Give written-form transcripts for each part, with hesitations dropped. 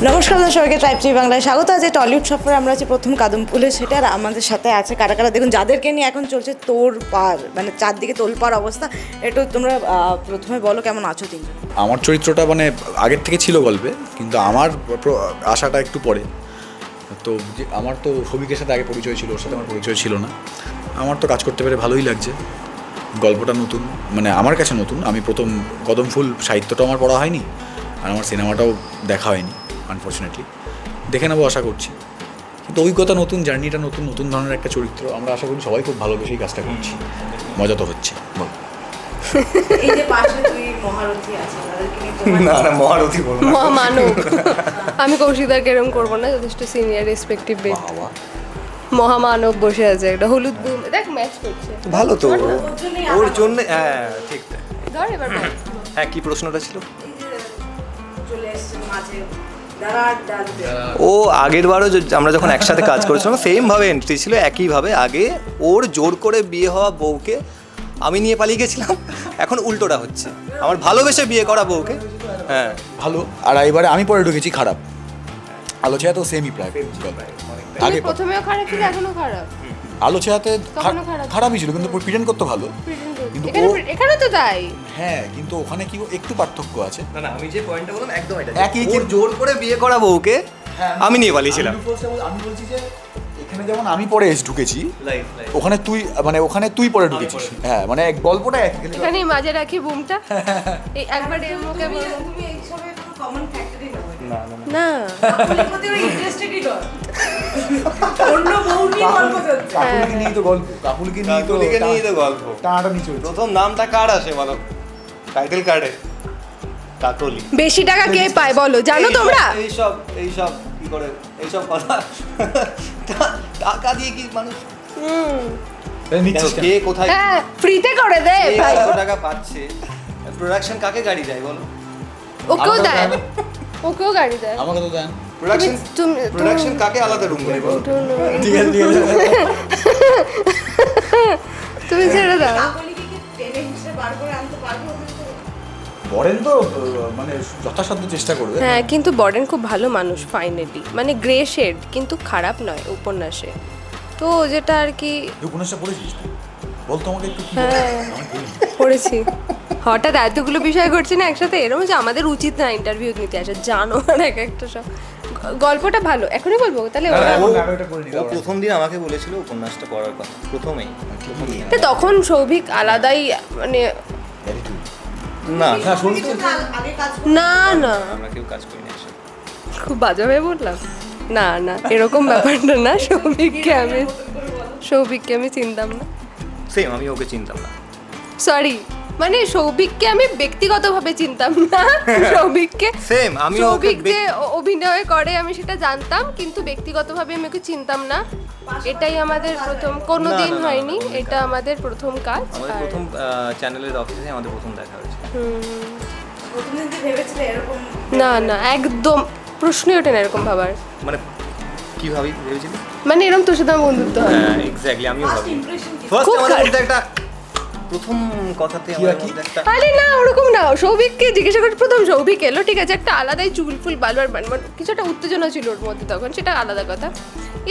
নমস্কার সবাইকে, tribe TV বাংলায় স্বাগত। আজ টলিউড সফরে আমরা আছি প্রথম কাদমপুলে, সেটা আর আমাদের সাথে আছে কারা কারা দেখুন, যাদেরকে নিয়ে এখন চলছে তোড়পাড়, মানে চারদিকে তোলপাড় অবস্থা। একটু তোমরা প্রথমে বলো কেমন আছো তিনজন। আমার চরিত্রটা মানে আগের থেকে ছিল গল্পে, কিন্তু আমার আশাটা একটু পরে। তো আমার তো সবিকের সাথে আগে পরিচয় ছিল, ওর সাথে আমার পরিচয় ছিল না। আমার তো কাজ করতে পেরে ভালোই লাগছে। গল্পটা নতুন, মানে আমার কাছে নতুন। আমি প্রথম কদমফুল সাহিত্যটাও আমার পড়া হয়নি, আর আমার সিনেমাটাও দেখা হয়নি আনফর্চুনেটলি। দেখে নেবো আশা করছি, কিন্তু অভিজ্ঞতা নতুন, জার্নিটা নতুন, নতুন ধরনের একটা চরিত্র। আমরা আশা করি সবাই খুব ভালোবেসেই কাজটা করছি, মজা তো হচ্ছে। বল এই যে পাশে তুই মহারথী আছে, তাদেরকে নিয়ে না না মহারথী বল না, মহামানব। আমি কৌশিকদারকে এরকম করবো না, যথেষ্ট সিনিয়র রেসপেক্টিভ মহামানব বসে আছে একটা হলুদ বুম, দেখ ম্যাচ করছে ভালো তো ওর জন্য। হ্যাঁ ঠিক ধর এবার হ্যাঁ, কি প্রশ্নটা ছিল? চলে এসেছে মাঝে। ও আগের বারও আমরা যখন একসাথে কাজ করেছিলাম সেমভাবে এন্ট্রি ছিল, একইভাবে। আগে ওর জোর করে বিয়ে হওয়া বউকে আমি নিয়ে পালিয়ে গেছিলাম, এখন উল্টোটা হচ্ছে, আমার ভালোবেসে বিয়ে করা বউকে। হ্যাঁ ভালো। আর এবারে আমি পরে ঢুকেছি খারাপ। আলোচনা তো সেমই প্রায়। আগে প্রথমেও খারাপ ছিল, এখনো খারাপ। আলোচনাতে খারাপই ছিল, কিন্তু প্রিটেন্ড করতে ভালো। কিন্তু এখানে তো তাই। হ্যাঁ, কিন্তু ওখানে কি একটু পার্থক্য আছে। না না, আমি যে পয়েন্টটা বললাম একদম এটা, একই জোর করে বিয়ে করা বউকে আমি নিয়ে পালিয়েছিলাম। আমি বলছি যে এখানে যেমন আমি পরে ঢুকেছি, ওখানে তুই, মানে ওখানে তুই পরে ঢুকেছিস। হ্যাঁ, মানে গল্পটা এখানে মাঝে রাখি বুমটা, এই একবার এর মুখে বলবো তুমি এই সবে কোনো কমন ফ্যাক্টরি না না, কাকুলির প্রতি ওই ইন্টারেস্টেডই নয়। অন্য বউ নিয়ে গল্প চলছে। কাকুলিকে নিয়ে তো গল্প, কাকুলিকে নিয়ে তো গল্প। টানাটা নিচে প্রথম নামটা কার আসে বলো টাইটেল কার্ডে? কাকলি। বেশি টাকা কে পায় বলো, জানো তোমরা? এইসব কি করে এইসব কথা, টাকা দিয়ে কি মানুষ কে কোথায় ফ্রিতে করে দেয় ভাই? কত টাকা পাচ্ছে? প্রোডাকশন কাকে গাড়ি দেয় বলো? ওকেও দেয়, ওকেও গাড়ি দেয়, আমাকে তো দেন। প্রোডাকশন কাকে আলাদা রুম করে বলো? ঠিক আছে ঠিক আছে, তুমি ছেড়ে দাও। কাকুলিকে কি টেনে হিসেবে বার করে আনতে পারবো? বরেন তো মানে যথাসাধ্য চেষ্টা করবে। হ্যাঁ, কিন্তু বরেন খুব ভালো মানুষ ফাইনালি, মানে গ্রে শেড, কিন্তু খারাপ নয় উপন্যাসে। তো যেটা আর কি। উপন্যাসটা পড়েছিস? বলতো আমাকে একটু। হ্যাঁ পড়েছি। হঠাৎ এতগুলো বিষয় ঘটছে না একসাথে, এরকম যে আমাদের উচিত না ইন্টারভিউ নিতে আসা, জানো না এক একটা সব। গল্পটা ভালো, এখনই বলবো তাহলে? ও প্রথম দিন আমাকে বলেছিল উপন্যাসটা পড়ার কথা, প্রথমেই। তখন সৌভিক আলাদাই, মানে না না না আমরা কেউ কাজ করি না, খুব বাজেভাবে বললাম। না না, এরকম ব্যাপারটা না। সৌভিককে আমি চিনতাম না। সেম, আমি ওকে চিনতাম না। সরি, মানে সৌভিককে আমি ব্যক্তিগতভাবে চিনতাম না। সৌভিককে সেম, আমি সৌভিক যে অভিনয় করে আমি সেটা জানতাম, কিন্তু ব্যক্তিগতভাবে আমি ওকে চিনতাম না। এটাই আমাদের প্রথম, কোনোদিন হয়নি, এটা আমাদের প্রথম কাজ। আমাদের প্রথম চ্যানেলের অফিসে আমাদের প্রথম দেখা হয়েছে। প্রথমদিন যে ভেবেছিলে এরকম? না না, একদম প্রশ্নই ওঠে না এরকম ভাবার। মানে কি ভেবেছিলি? মানে এরকম তোর সাথে আমার বন্ধুত্ব হয়। হ্যাঁ এক্স্যাক্টলি, আমিও ভাবি। ফার্স্ট আমাদের মধ্যে একটা প্রথম কথাতে আমাদের মধ্যে একটা, আরে না ওরকম না, সৌভিককে জিজ্ঞাসা করছি প্রথম, সৌভিক এলো ঠিক আছে, একটা আলাদাই চুল ফুল বালবার কিছু একটা উত্তেজনা ছিল ওর মধ্যে তখন, সেটা আলাদা কথা।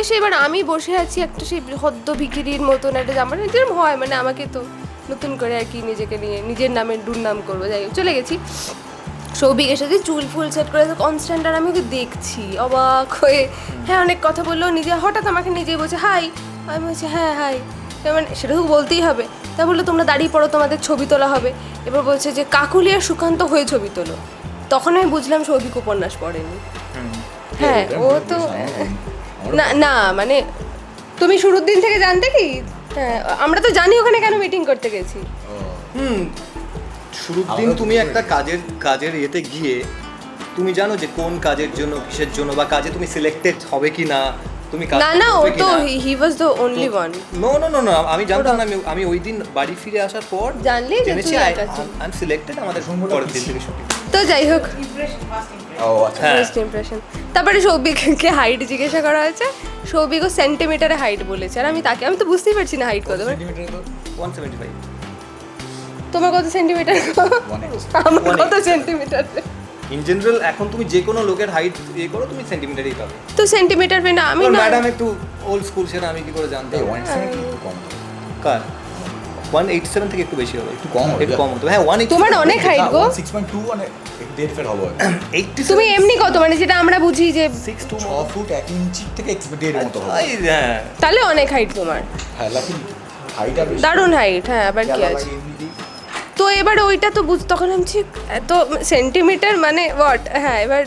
এসে এবার আমি বসে আছি একটা সেই হদ্দ ভিখিরির মতন একটা জামা, যেরকম হয়, মানে আমাকে তো নতুন করে আর কি নিজেকে নিয়ে নিজের নামে দুর্নাম করবো, যাই হোক চলে গেছি। সৌভিক এসেছে চুল ফুল সেট করে কনস্ট্যান্ট, আর আমি ওকে দেখছি অবাক হয়ে। হ্যাঁ অনেক কথা বললো, নিজে হঠাৎ আমাকে নিজেই বলছে হাই, আমি বলছি হ্যাঁ হাই, মানে সেটা তো বলতেই হবে। তা বললো তোমরা দাঁড়িয়ে পড়ো, তোমাদের ছবি তোলা হবে। এবার বলছে যে কাকুলি আর সুকান্ত হয়ে ছবি তোলো। তখন আমি বুঝলাম সৌভিক উপন্যাস পড়েনি। হ্যাঁ ও তো না না, মানে তুমি শুরুর দিন থেকে জানতে কি? হ্যাঁ আমরা তো জানি ওখানে কেন মিটিং করতে গেছি। শুরুর দিন তুমি একটা কাজের ইয়েতে গিয়ে তুমি জানো যে কোন কাজের জন্য, কিসের জন্য, বা কাজে তুমি সিলেক্টেড হবে কি না, তুমি না না, ও তো he was the only one. No no no no, আমি জানতাম না। আমি ওই দিন বাড়ি ফিরে আসার পর জানলি যে তুই একা ছিস। আই এম সিলেক্টেড, আমাদের পরের দিন থেকে শুটিং। তো যাই হোক, ও আচ্ছা, ফার্স্ট ইমপ্রেশন। তারপরে সৌভিককে হাইট জিজ্ঞাসা করা হয়েছে, সৌভিকও সেন্টিমিটারে হাইট বলেছে, আর আমি তো বুঝতেই পারছি না হাইট কত। সেন্টিমিটার তো 175। তোমার কত সেন্টিমিটার? আমার কত সেন্টিমিটার? ইন জেনারেল এখন তুমি যে কোনো লোকের হাইট ইয়ে করো তুমি সেন্টিমিটারই পাবে। তো সেন্টিমিটার পেয়ে না আমি না ম্যাডাম একটু ওল্ড স্কুল সেটা আমি কি করে জানতাম? এই 170 একটু কম কার 187 থেকে একটু বেশি হবে, একটু কম হবে। একটু কম হতো। হ্যাঁ 187 তোমার অনেক হাইট গো। 6.2 মানে 1.5 ফিট হবে। 87 তুমি এমনি কত মানে যেটা আমরা বুঝি যে 6'2" 6 ফুট 1 ইঞ্চি থেকে 1.5 মতো হবে। হ্যাঁ তাহলে অনেক হাইট তোমার, হ্যাঁ লাকি হাইটটা বেশি। দারুণ হাইট। হ্যাঁ আবার কি আছে তো এবার ওইটা তো বুঝ তখন আমি ঠিক এত সেন্টিমিটার মানে হোয়াট। হ্যাঁ এবার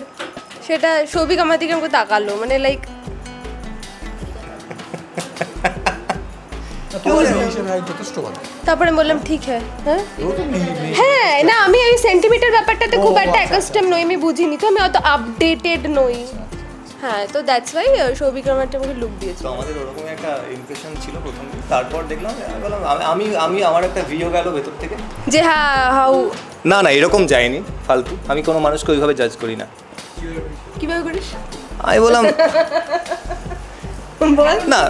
সেটা সৌভিক আমার দিকে আমাকে তাকালো মানে লাইক যথেষ্ট ভালো। তারপরে আমি বললাম ঠিক হ্যাঁ হ্যাঁ ও তো হ্যাঁ না আমি ওই সেন্টিমিটার ব্যাপারটাতে খুব ও, একটা আচ্ছা, অ্যাকাস্টম নই, আমি বুঝিনি তো আমি অত আপডেটেড নই। হ্যাঁ তো দ্যাটস ওয়াই সৌভিক আমার একটা আমাকে লুক দিয়েছে। তো আমাদের ওরকম একটা ইমপ্রেশন ছিল প্রথম দিন। তারপর দেখলাম আমি বললাম আমি আমার একটা ভিডিও গেল ভেতর থেকে যে হ্যাঁ হাউ না না এরকম যায়নি ফালতু। আমি কোনো মানুষকে ওইভাবে জাজ করি না। কিভাবে করিস আমি বললাম বল না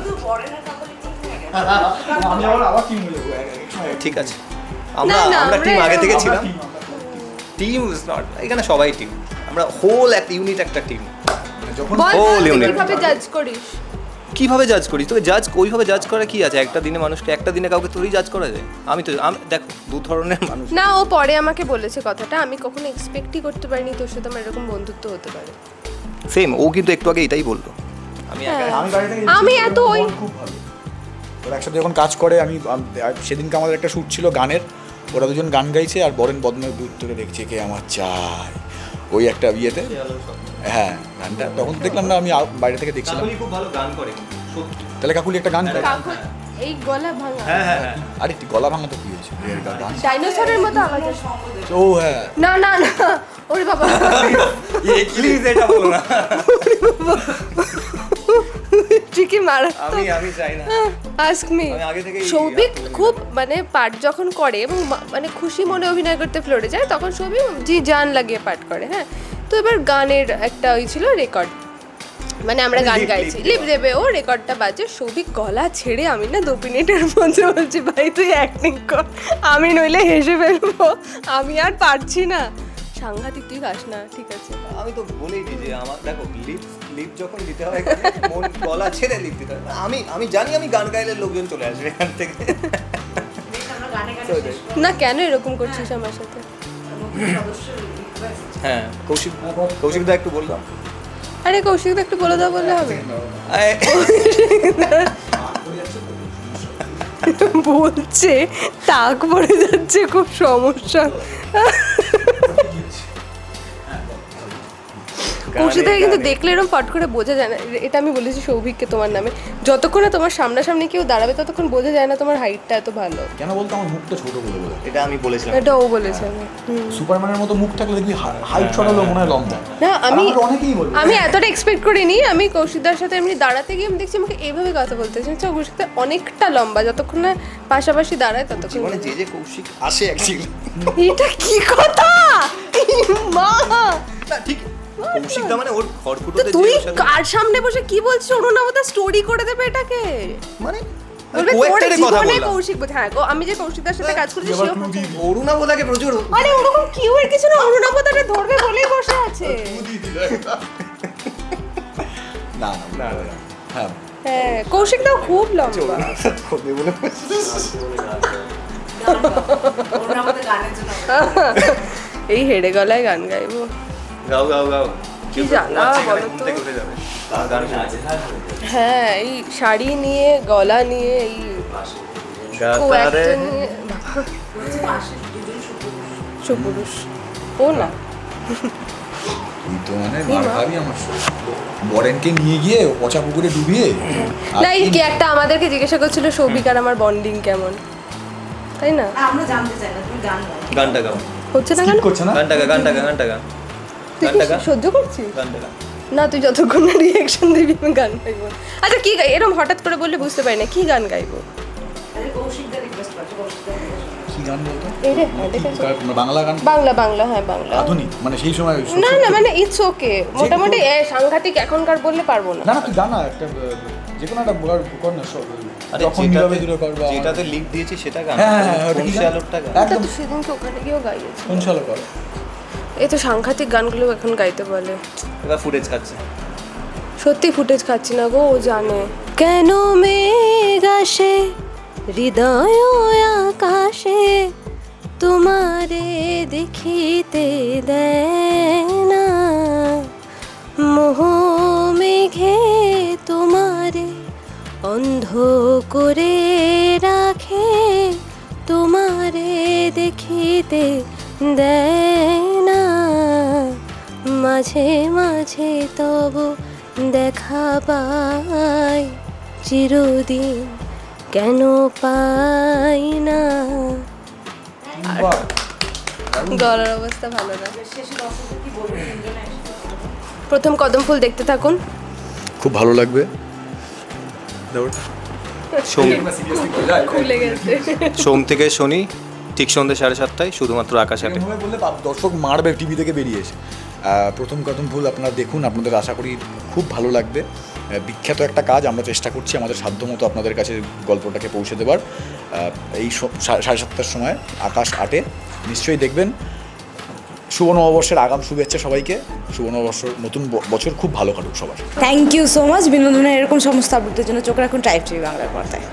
আমি আবার টিম হয়ে যাবো। ঠিক আছে আমরা না, আমরা টিম আমরা আগে থেকে আমরা ছিলাম। team, টিম ইজ নট, এখানে সবাই টিম, আমরা হোল একটা ইউনিট একটা টিম। যখন বল Whole তুই unit. কিভাবে জাজ করিস? কিভাবে জাজ করিস? তোকে জাজ ওইভাবে জাজ করা কি আছে? একটা দিনে মানুষকে একটা দিনে কাউকে তোরই জাজ করা যায়? আমি দেখো দু ধরনের মানুষ। না ও পরে আমাকে বলেছে কথাটা, আমি কখনো এক্সপেক্টই করতে পারিনি তোর সাথে আমার এরকম বন্ধুত্ব হতে পারে। সেম ও কিন্তু একটু আগে এটাই বললো। আমি হ্যাঁ। আমি গাড়ি থেকে আমি এত ওই খুব ভালো। ওরা একসাথে যখন কাজ করে সেদিনকে আমাদের একটা শ্যুট ছিল গানের, ওরা দুজন গান গাইছে আর বরেন বদনের দূর থেকে দেখছে কে আমার চাই ওই একটা বিয়েতে। হ্যাঁ গানটা তখন দেখলাম না, আমি বাইরে থেকে দেখছিলাম। কাকুলি খুব ভালো গান করে সত্যি। তাহলে কাকুলি একটা গান গায়। কাকুর এই গলা ভাঙা হ্যাঁ হ্যাঁ হ্যাঁ আরে গলা ভাঙা তো কি হয়েছে গান। ডাইনোসরের মতো আওয়াজ আসে। ও হ্যাঁ না না না ওরে বাবা প্লিজ এটা বলো না। ঠিকই মারা আমি চাই না। আস্ক মি আমি আগে থেকেই সৌভিক খুব মানে পার্ট যখন করে এবং মানে খুশি মনে অভিনয় করতে ফ্লোরে যায় তখন সৌভিক জি জান লাগিয়ে পার্ট করে। হ্যাঁ তো এবার গানের একটা ওই ছিল রেকর্ড, মানে আমরা গান গাইছি লিপ দেবে ও রেকর্ডটা বাজে, সৌভিক গলা ছেড়ে আমি না 2 মিনিটের মধ্যে বলছি ভাই তুই অ্যাক্টিং কর, আমি নইলে হেসে ফেলবো, আমি আর পারছি না। সাংঘাতিক, তুই গাস না ঠিক আছে। আমি তো বলেই দিই যে আমার দেখো লিপ যখন দিতে হয় মন গলা ছেড়ে লিপ দিতে হয়। আমি জানি আমি গান গাইলে লোকজন চলে আসবে এখান থেকে। না কেন এরকম করছিস আমার সাথে? হ্যাঁ কৌশিক দা একটু বললাম। আরে কৌশিক একটু বলে দাও বললে হবে? বলছে টাক পড়ে যাচ্ছে, খুব সমস্যা। কৌশিকদাকে কিন্তু দেখলে এরকম ফট করে বোঝা যায় না, এটা আমি বলেছি সৌভিককে তোমার নামে, যতক্ষণ না তোমার সামনাসামনি কেউ দাঁড়াবে ততক্ষণ বোঝা যায় না তোমার হাইটটা এত ভালো। কেন বলতো আমার মুখটা ছোট বলে বলে। এটা আমি বলেছিলাম, এটা ও বলেছে। সুপারম্যানের মতো মুখ থাকলে দেখবি হাইট ছোট হলো মনে হয় লম্বা। না অনেকেই বলবে আমি এতটা এক্সপেক্ট করিনি। আমি কৌশিকদার সাথে এমনি দাঁড়াতে গিয়ে আমি দেখছি আমাকে এইভাবে কথা বলতে হচ্ছে, কৌশিকদা অনেকটা লম্বা, যতক্ষণ না পাশাপাশি দাঁড়ায় ততক্ষণ। জীবনে যে কৌশিক আসে অ্যাকচুয়ালি। এটা কি কথা মা? না ঠিক কৌশিক দা মানে ওর খড়কুটোতে তুই কার সামনে বসে কি বলছিস? অরুণাবতা স্টোরি করে দেবে এটাকে, মানে বলবে তোর কোয়েক্টারে কথা জীবনে বললাম। কৌশিক হ্যাঁ গো, আমি যে কৌশিকদার সাথে কাজ করেছি সেও অরুণাবতাকে প্রচুর আরে ওরকম কিউ এর কিছু না, অরুণাবতাকে ধরবে বলেই বসে আছে। না না হ্যাঁ হ্যাঁ কৌশিকদাও খুব লম্বা। এই হেডে গলায় গান গাইবো, গাও কি জ্বালা বলো তো। হ্যাঁ এই শাড়ি নিয়ে গলা নিয়ে এই co-actor নিয়ে সুপুরুষ ও না তুই তো মানে মার খাবি আমার বরেনকে নিয়ে গিয়ে পচা পুকুরে ডুবিয়ে। না এই কি একটা আমাদেরকে জিজ্ঞাসা করছিল সৌভিক আর আমার বন্ডিং কেমন, তাই না? আমরা জানতে চাই না, তুমি গান গাও। গানটা গাও, হচ্ছে না কেন? করছে না গানটা গা তুই কি সহ্য করছিস? গানটা গা। না তুই যতক্ষণ না রিয়াকশন দিবি আমি গান গাইবো। আচ্ছা কি গাই এরকম হঠাৎ করে বললে বুঝতে পারি না কি গান গাইবো। আরে কৌশিকদা রিকোয়েস্ট করছে, কৌশিকদা কি গান বলতো? এই রে হ্যাঁ দেখেছো? বাংলা গান বাংলা হ্যাঁ বাংলা। আধুনিক মানে সেই সময় না না মানে ইটস ওকে, মোটামুটি সাংঘাতিক এখনকার বললে পারবো না। না না তুই গানা একটা যে কোনো একটা কর না আরে যখন নীরবে দূরে করবা যেটাতে লিপ দিয়েছি সেটা গান। হ্যাঁ, হ্যাঁ, ওটা কোন কি গান? শালোকটা গান? তা একদম তো সেদিনকে ওখানে গিয়েও গাইয়েছি। কোন সালে কর এই তো সাংঘাতিক গানগুলো এখন গাইতে বলে। এবার ফুটেজ খাচ্ছে। সত্যি ফুটেজ খাচ্ছি না গো, ও জানে। কেন মেঘ আসে হৃদয় আকাশে, তোমারে দেখিতে দেয় না, মোহ মেঘে তোমারে অন্ধ করে রাখে, তোমারে দেখিতে দেয় না, মাঝে মাঝে তব দেখা পাই, চিরদিন কেন পাই না। গলার অবস্থা ভালো না। প্রথম কদম ফুল দেখতে থাকুন, খুব ভালো লাগবে। খুলে গেছে। সোম থেকে শনি ঠিক সন্ধ্যে 7:30টায় শুধুমাত্র আকাশ আটে। বললে দর্শক মারবে টিভি থেকে বেরিয়ে এসে। প্রথম কদম ফুল আপনারা দেখুন, আপনাদের আশা করি খুব ভালো লাগবে। বিখ্যাত একটা কাজ, আমরা চেষ্টা করছি আমাদের সাধ্যমতো আপনাদের কাছে গল্পটাকে পৌঁছে দেবার। এই 7:30টার সময় আকাশ আটে নিশ্চয়ই দেখবেন। শুভ নববর্ষের আগাম শুভেচ্ছা সবাইকে। শুভ নববর্ষ, নতুন বছর খুব ভালো কাটুক সবার। Thank you so much. বিনোদনের এরকম সমস্ত আপডেটের জন্য চোখ রাখুন ট্রাইব টিভি বাংলার পর্দায়।